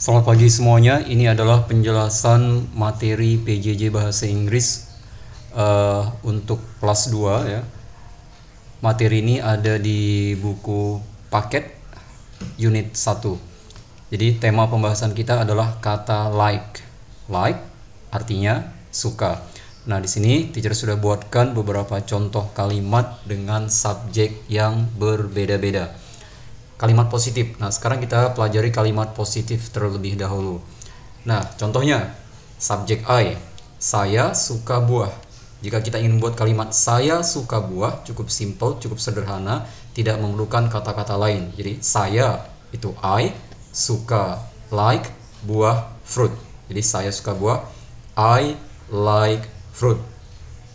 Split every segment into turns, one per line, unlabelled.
Selamat pagi semuanya. Ini adalah penjelasan materi PJJ Bahasa Inggris untuk kelas 2 ya. Materi ini ada di buku paket unit 1. Jadi tema pembahasan kita adalah kata like. Like artinya suka. Nah, di sini teacher sudah buatkan beberapa contoh kalimat dengan subjek yang berbeda-beda. Kalimat positif. Nah, sekarang kita pelajari kalimat positif terlebih dahulu. Nah, contohnya subjek I, saya suka buah. Jika kita ingin membuat kalimat saya suka buah, cukup simple, cukup sederhana, tidak memerlukan kata-kata lain. Jadi saya itu I, suka like, buah fruit. Jadi saya suka buah, I like fruit.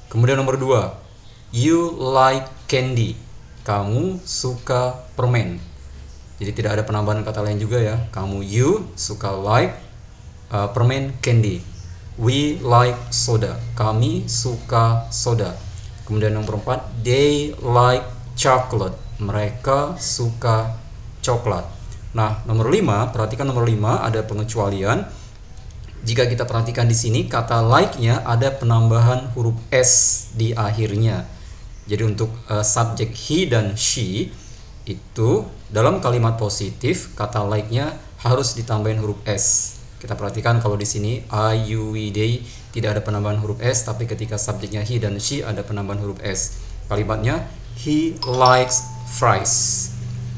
Kemudian nomor 2, you like candy. Kamu suka permen. Jadi tidak ada penambahan kata lain juga ya. Kamu you suka like permen candy. We like soda. Kami suka soda. Kemudian nomor 4, they like chocolate. Mereka suka coklat. Nah, nomor 5, perhatikan nomor 5 ada pengecualian. Jika kita perhatikan di sini kata like-nya ada penambahan huruf s di akhirnya. Jadi untuk subjek he dan she itu dalam kalimat positif kata like-nya harus ditambahin huruf s. Kita perhatikan kalau di sini I, you, we, they tidak ada penambahan huruf s, tapi ketika subjeknya he dan she ada penambahan huruf s. Kalimatnya he likes fries.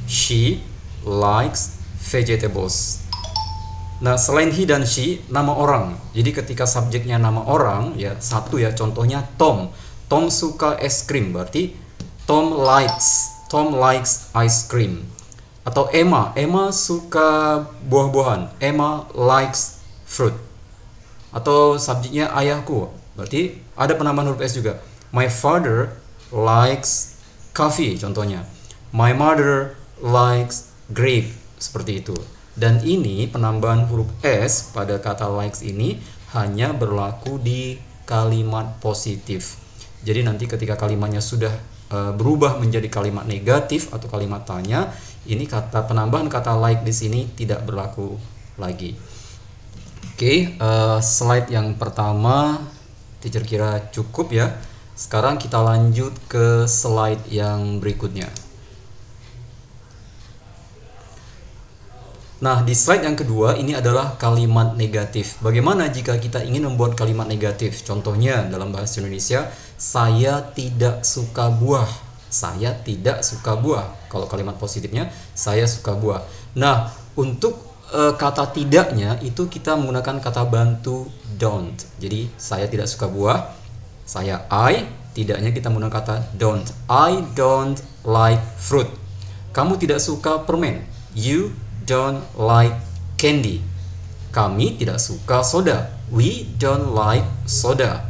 She likes vegetables. Nah, selain he dan she, nama orang. Jadi ketika subjeknya nama orang ya, satu ya, contohnya Tom. Tom suka es krim, berarti Tom likes ice cream. Atau Emma suka buah-buahan, Emma likes fruit. Atau subjeknya ayahku, berarti ada penambahan huruf s juga. My father likes coffee, contohnya. My mother likes grape, seperti itu. Dan ini penambahan huruf s pada kata likes ini hanya berlaku di kalimat positif. Jadi nanti ketika kalimatnya sudah berubah menjadi kalimat negatif atau kalimat tanya, ini penambahan kata like di sini tidak berlaku lagi. Oke, slide yang pertama teacher kira cukup ya. Sekarang kita lanjut ke slide yang berikutnya. Nah, di slide yang kedua ini adalah kalimat negatif. Bagaimana jika kita ingin membuat kalimat negatif? Contohnya dalam bahasa Indonesia, saya tidak suka buah. Saya tidak suka buah. Kalau kalimat positifnya, saya suka buah. Nah, untuk kata tidaknya itu kita menggunakan kata bantu don't. Jadi, saya tidak suka buah. Saya I, tidaknya kita menggunakan kata don't. I don't like fruit. Kamu tidak suka permen. You don't like candy. Kami tidak suka soda. We don't like soda.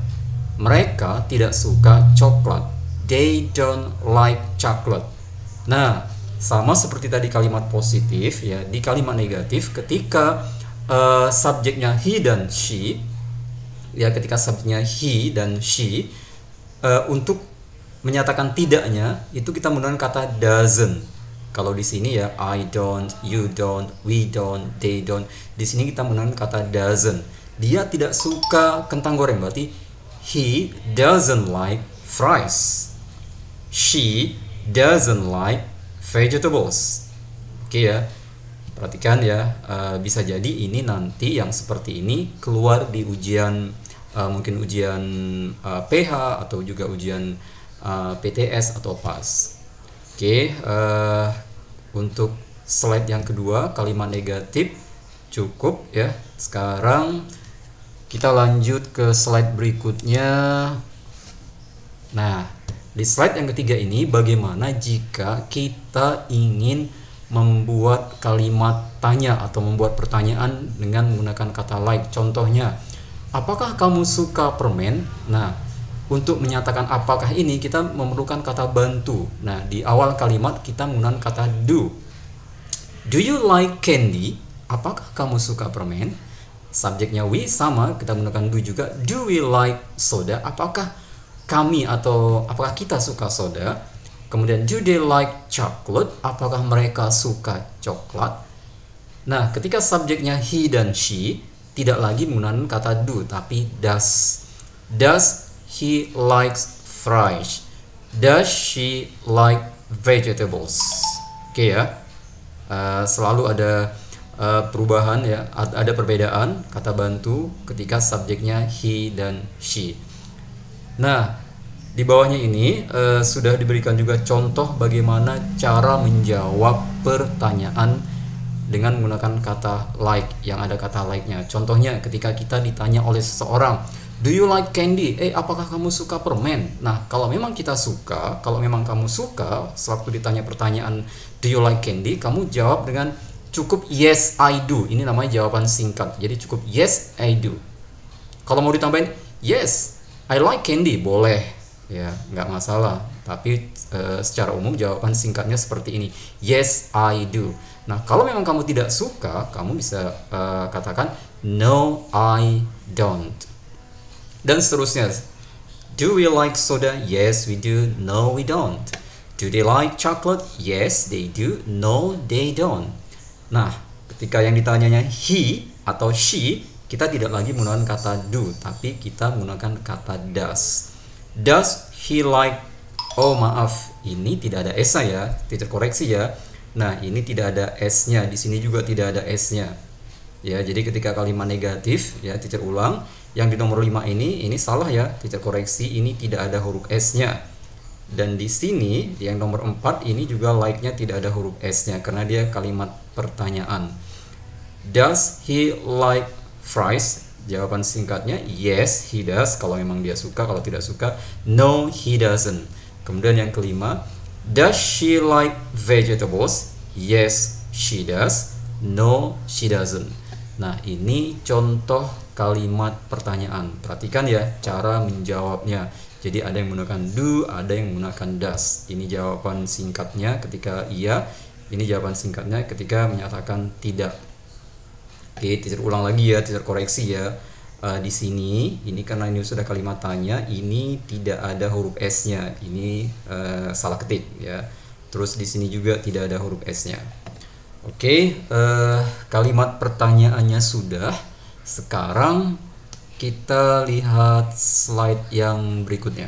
Mereka tidak suka coklat. They don't like chocolate. Nah, sama seperti tadi kalimat positif ya, di kalimat negatif ketika subjeknya he dan she ya, ketika subjeknya he dan she untuk menyatakan tidaknya itu kita menggunakan kata doesn't. Kalau di sini ya I don't, you don't, we don't, they don't. Di sini kita menggunakan kata doesn't. Dia tidak suka kentang goreng, berarti he doesn't like fries. She doesn't like vegetables. Oke ya. Perhatikan ya, bisa jadi ini nanti yang seperti ini keluar di ujian mungkin ujian PH atau juga ujian PTS atau PAS. Oke, untuk slide yang kedua kalimat negatif cukup ya. Sekarang kita lanjut ke slide berikutnya. Nah, di slide yang ketiga ini bagaimana jika kita ingin membuat kalimat tanya atau membuat pertanyaan dengan menggunakan kata like. Contohnya, apakah kamu suka permen? Nah, untuk menyatakan apakah ini kita memerlukan kata bantu. Nah, di awal kalimat kita menggunakan kata do. Do you like candy? Apakah kamu suka permen? Subjeknya we sama, kita menggunakan do juga. Do we like soda? Apakah kami atau apakah kita suka soda? Kemudian do they like chocolate? Apakah mereka suka coklat? Nah, ketika subjeknya he dan she, tidak lagi menggunakan kata do, tapi does. Does he likes fries? Does she like vegetables? Oke ya. Selalu ada perubahan ya, ada perbedaan kata bantu ketika subjeknya he dan she. Nah, di bawahnya ini sudah diberikan juga contoh bagaimana cara menjawab pertanyaan dengan menggunakan kata like, yang ada kata like-nya. Contohnya ketika kita ditanya oleh seseorang, do you like candy? Apakah kamu suka permen? Nah, kalau memang kita suka, kalau memang kamu suka, sewaktu ditanya pertanyaan do you like candy, kamu jawab dengan cukup yes I do. Ini namanya jawaban singkat. Jadi cukup yes I do. Kalau mau ditambahin yes I like candy, boleh ya, nggak masalah. Tapi secara umum jawaban singkatnya seperti ini, yes I do. Nah, kalau memang kamu tidak suka, kamu bisa katakan no I don't. Dan seterusnya. Do we like soda? Yes we do. No we don't. Do they like chocolate? Yes they do. No they don't. Nah, ketika yang ditanyanya he atau she, kita tidak lagi menggunakan kata do, tapi kita menggunakan kata does. Does he like? Oh maaf, ini tidak ada s-nya ya, teacher koreksi ya. Nah, ini tidak ada s-nya, di sini juga tidak ada s-nya. Ya, jadi ketika kalimat negatif ya, teacher ulang, yang di nomor 5 ini salah ya, teacher koreksi, ini tidak ada huruf s-nya. Dan di sini yang nomor 4 ini juga like-nya tidak ada huruf s-nya karena dia kalimat pertanyaan. Does he like fries? Jawaban singkatnya yes he does, kalau memang dia suka. Kalau tidak suka, no he doesn't. Kemudian yang kelima, does she like vegetables? Yes she does. No she doesn't. Nah, ini contoh kalimat pertanyaan. Perhatikan ya cara menjawabnya. Jadi ada yang menggunakan do, ada yang menggunakan does. Ini jawaban singkatnya ketika iya, ini jawaban singkatnya ketika menyatakan tidak. Oke, teacher ulang lagi ya, teacher koreksi ya. Di sini, ini karena ini sudah kalimat tanya, ini tidak ada huruf s-nya. Ini salah ketik ya. Terus di sini juga tidak ada huruf s-nya. Oke, kalimat pertanyaannya sudah. Sekarang kita lihat slide yang berikutnya.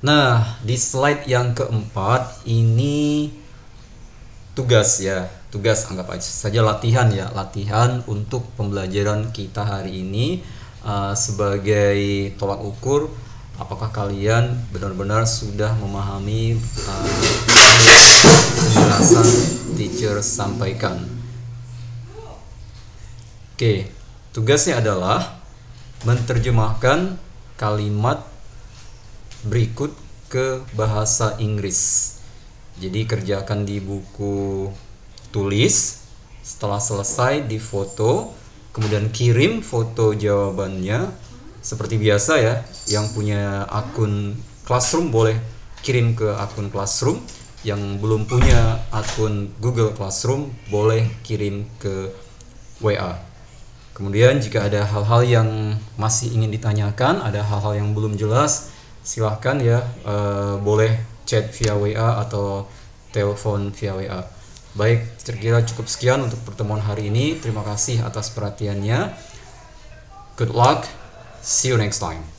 Nah, di slide yang keempat ini tugas ya. Tugas, anggap aja saja latihan ya. Latihan untuk pembelajaran kita hari ini sebagai tolak ukur apakah kalian benar-benar sudah memahami penjelasan teacher sampaikan. Oke, tugasnya adalah menerjemahkan kalimat berikut ke bahasa Inggris. Jadi kerjakan di buku tulis, setelah selesai difoto, kemudian kirim foto jawabannya. Seperti biasa ya, yang punya akun Classroom boleh kirim ke akun Classroom, yang belum punya akun Google Classroom boleh kirim ke WA. Kemudian jika ada hal-hal yang masih ingin ditanyakan, ada hal-hal yang belum jelas, silahkan ya, boleh chat via WA atau telepon via WA. Baik, kira-kira cukup sekian untuk pertemuan hari ini. Terima kasih atas perhatiannya. Good luck. See you next time.